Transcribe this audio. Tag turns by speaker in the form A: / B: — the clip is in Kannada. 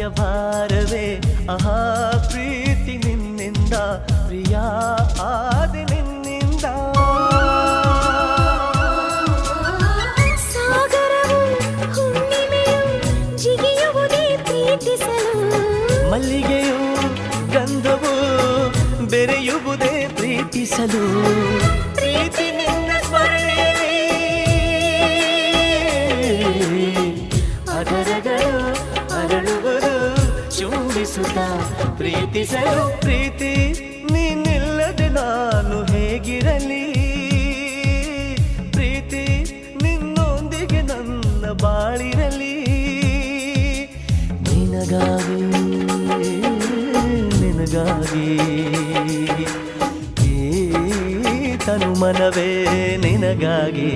A: ರಾಯಭಾರವೇ ಆಹಾ ಪ್ರೀತಿ ನಿನ್ನಿಂದ ಪ್ರಿಯ ಆದಿ ನಿನ್ನಿಂದ
B: ಸಾಗರವು ಹುಣ್ಣಿಮೆಯು ಜಿಗಿಯುವುದೇ ಪ್ರೀತಿಸಲು
A: ಮಲ್ಲಿಗೆಯು ಗಂಧವು ಬೆರೆಯುವುದೇ ಪ್ರೀತಿಸಲು ಪ್ರೀತಿ ನಿನ್ನ ಸ್ಮರಣೆಯಲ್ಲಿ ಅದರಗಳು ಅರಳುವುದು ಚುಂಬಿಸುತ್ತ ಪ್ರೀತಿಸಲು ಪ್ರೀತಿ ನೀನಿಲ್ಲದೆ ನಾನು ಹೇಗಿರಲಿ ಪ್ರೀತಿ ನಿನ್ನೊಂದಿಗೆ ನನ್ನ ಬಾಳಿರಲಿ ನಿನಗಾಗಿ ನಿನಗಾಗಿ ಈ ತನು ಮನವೇ ನಿನಗಾಗಿ